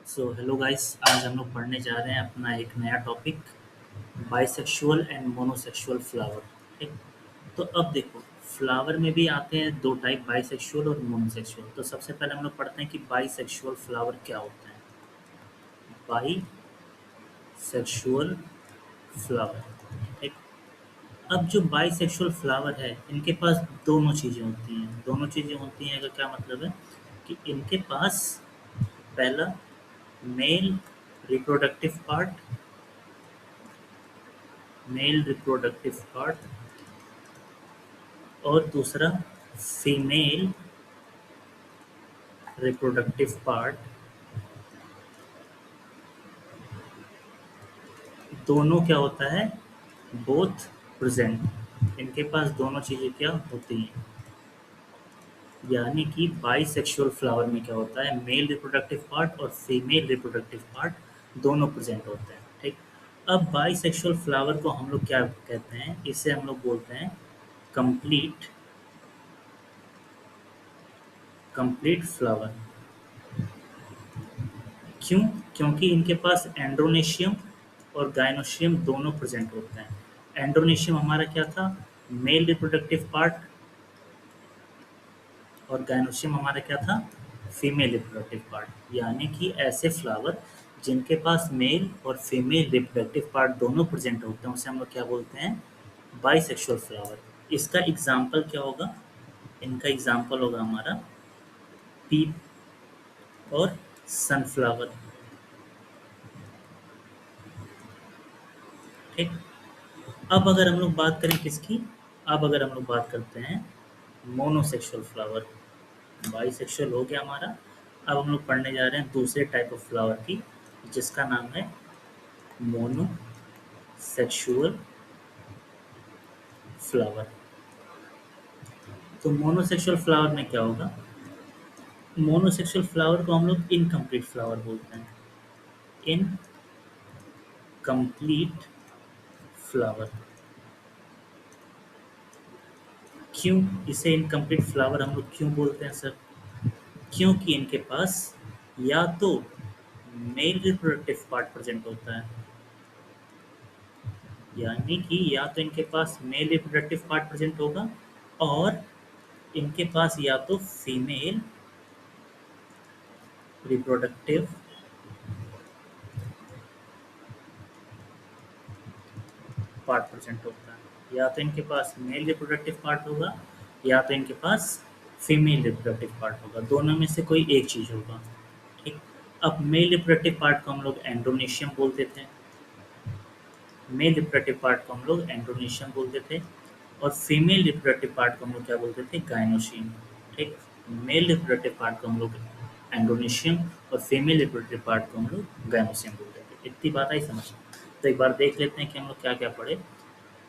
So hello guys, आज हम लोग पढ़ने जा रहे हैं अपना एक नया टॉपिक, बाइसेक्सुअल एंड मोनोसेक्सुअल फ्लावर। ठीक। तो अब देखो, फ्लावर में भी आते हैं दो टाइप, बाइसेक्सुअल और मोनोसेक्सुअल। तो सबसे पहले हम लोग पढ़ते हैं कि बाइसेक्सुअल फ्लावर क्या होता है। Bisexual flower. ठीक। अब जो बाइसेक्सुअल फ्लावर है, इनके पास दोनों चीज़ें होती हैं। दोनों चीज़ें होती हैं का क्या मतलब है कि इनके पास पहला मेल रिप्रोडक्टिव पार्ट, और दूसरा फीमेल रिप्रोडक्टिव पार्ट। दोनों क्या होता है, बोथ प्रेजेंट। इनके पास दोनों चीज़ें क्या होती हैं, यानी कि बाइसेक्सुअल फ्लावर में क्या होता है, मेल रिप्रोडक्टिव पार्ट और फीमेल रिप्रोडक्टिव पार्ट दोनों प्रेजेंट होते हैं। ठीक। अब बाइसेक्सुअल फ्लावर को हम लोग क्या कहते हैं, इसे हम लोग बोलते हैं कंप्लीट कंप्लीट फ्लावर। क्यों? क्योंकि इनके पास एंड्रोनेशियम और गायनोशियम दोनों प्रेजेंट होते हैं। एंड्रोनेशियम हमारा क्या था, मेल रिप्रोडक्टिव पार्ट, और गायनोशियम हमारा क्या था, फीमेल रिप्रोडक्टिव पार्ट। यानी कि ऐसे फ्लावर जिनके पास मेल और फीमेल रिप्रोडक्टिव पार्ट दोनों प्रेजेंट होते हैं, उसे हम लोग क्या बोलते हैं, बाइसेक्सुअल फ्लावर। इसका एग्जाम्पल क्या होगा, इनका एग्जाम्पल होगा हमारा पीप और सनफ्लावर। ठीक। अब अगर हम लोग बात करें किसकी, अब अगर हम लोग बात करते हैं मोनोसेक्सुअल फ्लावर। बाइसेक्सुअल हो गया हमारा। अब हम लोग पढ़ने जा रहे हैं दूसरे टाइप ऑफ फ्लावर की, जिसका नाम है मोनोसेक्सुअल फ्लावर। तो मोनोसेक्सुअल फ्लावर में क्या होगा, मोनोसेक्सुअल फ्लावर को हम लोग इनकम्प्लीट फ्लावर बोलते हैं। Incomplete flower. क्यों इसे इनकम्प्लीट फ्लावर हम लोग क्यों बोलते हैं सर, क्योंकि इनके पास या तो मेल रिप्रोडक्टिव पार्ट प्रेजेंट होता है, यानी कि या तो इनके पास मेल रिप्रोडक्टिव पार्ट प्रेजेंट होगा, और इनके पास या तो फीमेल रिप्रोडक्टिव पार्ट प्रेजेंट होता है। या तो इनके पास मेल रिप्रोडक्टिव पार्ट होगा, या तो इनके पास फीमेल रिप्रोडक्टिव पार्ट होगा, दोनों में से कोई एक चीज़ होगा। ठीक। अब मेल रिप्रोडक्टिव पार्ट को हम लोग एंड्रोनेशियम बोलते थे, मेल रिप्रोडक्टिव पार्ट को हम लोग एंड्रोनेशियम बोलते थे, और फीमेल रिप्रोडक्टिव पार्ट को हम लोग क्या बोलते थे, गायनोशियम। ठीक। मेल रिप्रोडक्टिव पार्ट को हम लोग एंड्रोनेशियम, और फीमेल रिप्रोडक्टिव पार्ट को हम लोग गायनोशियम बोलते थे। इतनी बात आई समझ। तो एक बार देख लेते हैं कि हम लोग क्या क्या पढ़े,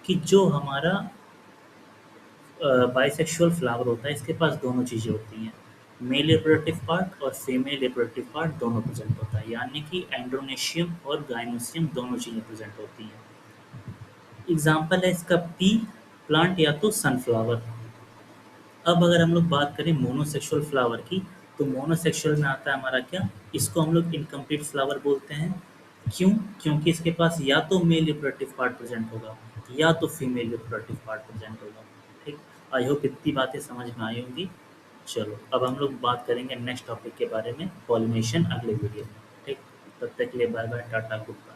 कि जो हमारा बाइसेक्सुअल फ्लावर होता है, इसके पास दोनों चीज़ें होती हैं, मेल रिप्रोडक्टिव पार्ट और फीमेल रिप्रोडक्टिव पार्ट दोनों प्रेजेंट होता है, यानी कि एंड्रोनेशियम और गायनोशियम दोनों चीज़ें प्रेजेंट होती हैं। एग्जाम्पल है इसका पी प्लांट या तो सनफ्लावर। अब अगर हम लोग बात करें मोनोसेक्सुअल फ्लावर की, तो मोनोसेक्सुअल में आता है हमारा क्या, इसको हम लोग इनकम्प्लीट फ्लावर बोलते हैं। क्यों? क्योंकि इसके पास या तो मेल रिप्रोडक्टिव पार्ट प्रेजेंट होगा, या तो फीमेल रिप्रोडक्टिव पार्ट प्रेजेंट होगा। ठीक। आई होप इतनी बातें समझ में आई होंगी। चलो, अब हम लोग बात करेंगे नेक्स्ट टॉपिक के बारे में, पॉलिनेशन, अगले वीडियो में। ठीक। तब तक के लिए bye bye, tata, good bye.